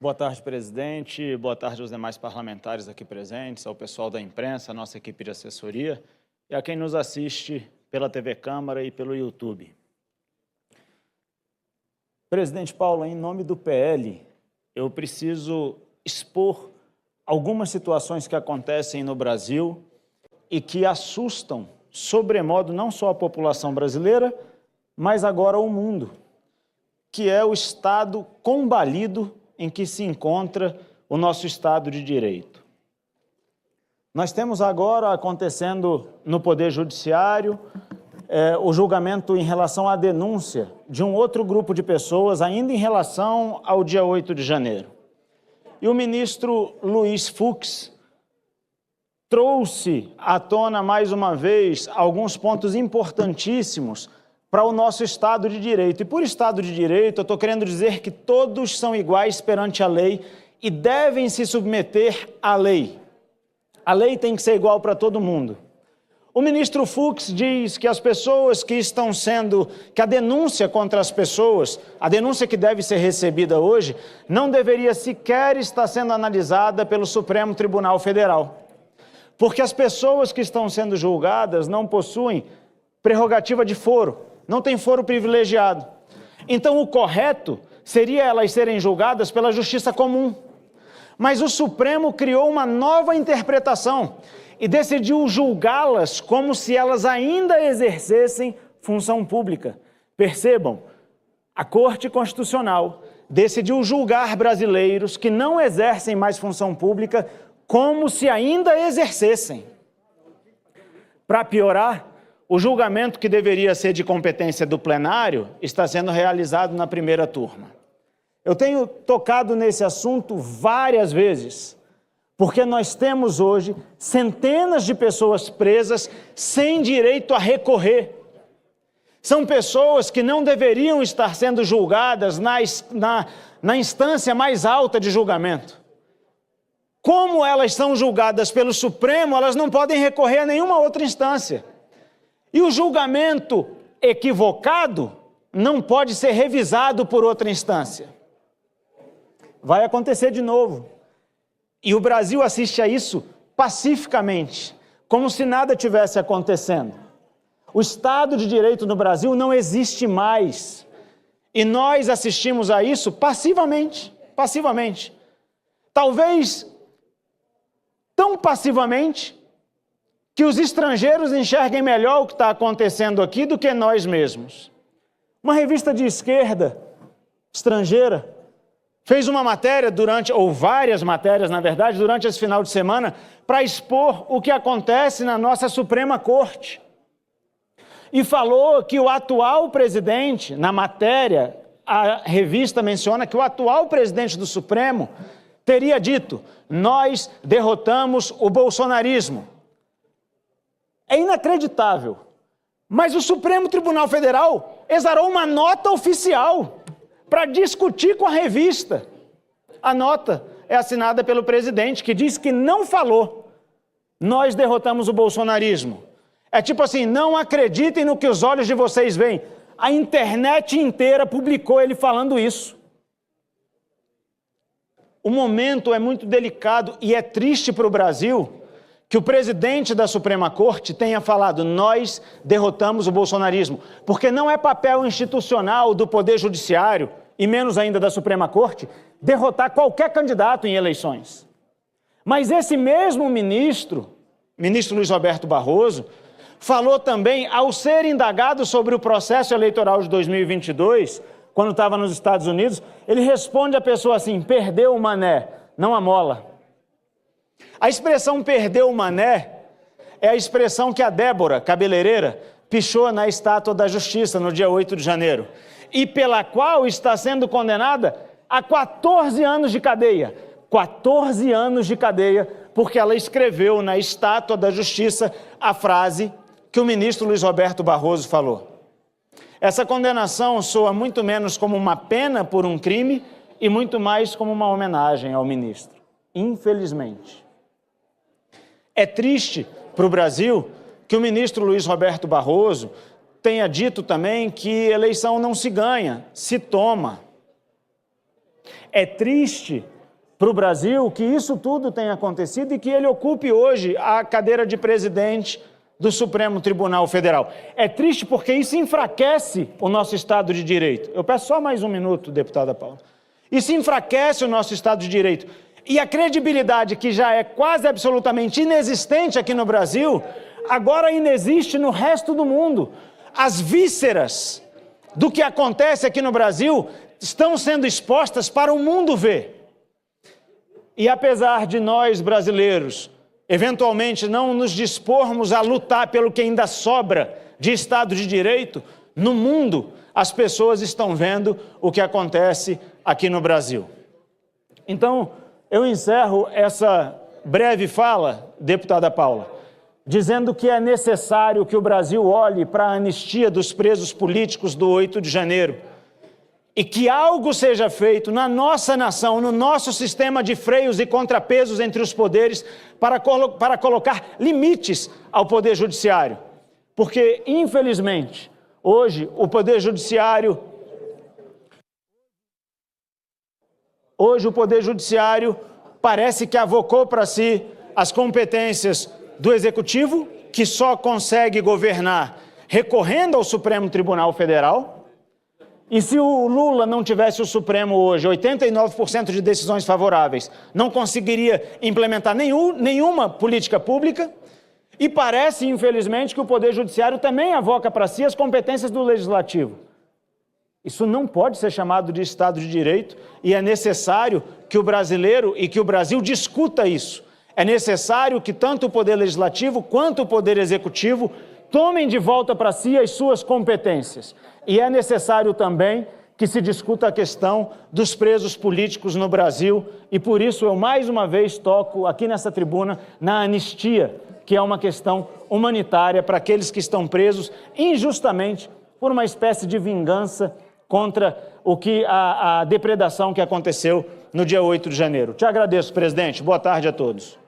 Boa tarde, presidente. Boa tarde aos demais parlamentares aqui presentes, ao pessoal da imprensa, à nossa equipe de assessoria e a quem nos assiste pela TV Câmara e pelo YouTube. Presidente Paulo, em nome do PL, eu preciso expor algumas situações que acontecem no Brasil e que assustam sobremodo não só a população brasileira, mas agora o mundo, que é o estado combalido em que se encontra o nosso Estado de Direito. Nós temos agora acontecendo no Poder Judiciário o julgamento em relação à denúncia de um outro grupo de pessoas, ainda em relação ao dia 8 de janeiro. E o ministro Luiz Fux trouxe à tona mais uma vez alguns pontos importantíssimos para o nosso Estado de Direito. E por Estado de Direito, eu estou querendo dizer que todos são iguais perante a lei e devem se submeter à lei. A lei tem que ser igual para todo mundo. O ministro Fux diz que as pessoas que estão sendo, que a denúncia contra as pessoas, a denúncia que deve ser recebida hoje, não deveria sequer estar sendo analisada pelo Supremo Tribunal Federal. Porque as pessoas que estão sendo julgadas não possuem prerrogativa de foro, não tem foro privilegiado. Então o correto seria elas serem julgadas pela justiça comum. Mas o Supremo criou uma nova interpretação e decidiu julgá-las como se elas ainda exercessem função pública. Percebam, a Corte Constitucional decidiu julgar brasileiros que não exercem mais função pública como se ainda exercessem. Para piorar, o julgamento que deveria ser de competência do plenário está sendo realizado na primeira turma. Eu tenho tocado nesse assunto várias vezes, porque nós temos hoje centenas de pessoas presas sem direito a recorrer. São pessoas que não deveriam estar sendo julgadas na instância mais alta de julgamento. Como elas são julgadas pelo Supremo, elas não podem recorrer a nenhuma outra instância. E o julgamento equivocado não pode ser revisado por outra instância. Vai acontecer de novo. E o Brasil assiste a isso pacificamente, como se nada tivesse acontecendo. O Estado de Direito no Brasil não existe mais. E nós assistimos a isso passivamente. Talvez tão passivamente que os estrangeiros enxerguem melhor o que está acontecendo aqui do que nós mesmos. Uma revista de esquerda estrangeira fez uma matéria ou várias matérias, na verdade, durante esse final de semana, para expor o que acontece na nossa Suprema Corte. E falou que o atual presidente, na matéria, a revista menciona que o atual presidente do Supremo teria dito: nós derrotamos o bolsonarismo. É inacreditável, mas o Supremo Tribunal Federal exarou uma nota oficial para discutir com a revista. A nota é assinada pelo presidente, que diz que não falou: nós derrotamos o bolsonarismo. É tipo assim, não acreditem no que os olhos de vocês veem. A internet inteira publicou ele falando isso. O momento é muito delicado e é triste para o Brasil que o presidente da Suprema Corte tenha falado: nós derrotamos o bolsonarismo, porque não é papel institucional do Poder Judiciário, e menos ainda da Suprema Corte, derrotar qualquer candidato em eleições. Mas esse mesmo ministro Luiz Roberto Barroso, falou também, ao ser indagado sobre o processo eleitoral de 2022, quando estava nos Estados Unidos, ele responde à pessoa assim: perdeu o mané, não a mola. A expressão perdeu o mané é a expressão que a Débora, cabeleireira, pichou na Estátua da Justiça no dia 8 de janeiro, e pela qual está sendo condenada a 14 anos de cadeia. 14 anos de cadeia, porque ela escreveu na Estátua da Justiça a frase que o ministro Luiz Roberto Barroso falou. Essa condenação soa muito menos como uma pena por um crime e muito mais como uma homenagem ao ministro, infelizmente. É triste para o Brasil que o ministro Luiz Roberto Barroso tenha dito também que eleição não se ganha, se toma. É triste para o Brasil que isso tudo tenha acontecido e que ele ocupe hoje a cadeira de presidente do Supremo Tribunal Federal. É triste porque isso enfraquece o nosso Estado de Direito. Eu peço só mais um minuto, deputada Paula. Isso enfraquece o nosso Estado de Direito. E a credibilidade, que já é quase absolutamente inexistente aqui no Brasil, agora inexiste no resto do mundo. As vísceras do que acontece aqui no Brasil estão sendo expostas para o mundo ver. E apesar de nós, brasileiros, eventualmente não nos dispormos a lutar pelo que ainda sobra de Estado de Direito, no mundo as pessoas estão vendo o que acontece aqui no Brasil. Então, eu encerro essa breve fala, deputada Paula, dizendo que é necessário que o Brasil olhe para a anistia dos presos políticos do 8 de janeiro e que algo seja feito na nossa nação, no nosso sistema de freios e contrapesos entre os poderes para colocar limites ao Poder Judiciário. Porque, infelizmente, hoje o Poder Judiciário parece que avocou para si as competências do Executivo, que só consegue governar recorrendo ao Supremo Tribunal Federal. E se o Lula não tivesse o Supremo hoje, 89% de decisões favoráveis, não conseguiria implementar nenhuma política pública. E parece, infelizmente, que o Poder Judiciário também avoca para si as competências do Legislativo. Isso não pode ser chamado de Estado de Direito e é necessário que o brasileiro e que o Brasil discuta isso. É necessário que tanto o Poder Legislativo quanto o Poder Executivo tomem de volta para si as suas competências. E é necessário também que se discuta a questão dos presos políticos no Brasil e por isso eu mais uma vez toco aqui nessa tribuna na anistia, que é uma questão humanitária para aqueles que estão presos injustamente por uma espécie de vingança contra a depredação que aconteceu no dia 8 de janeiro. Te agradeço, presidente. Boa tarde a todos.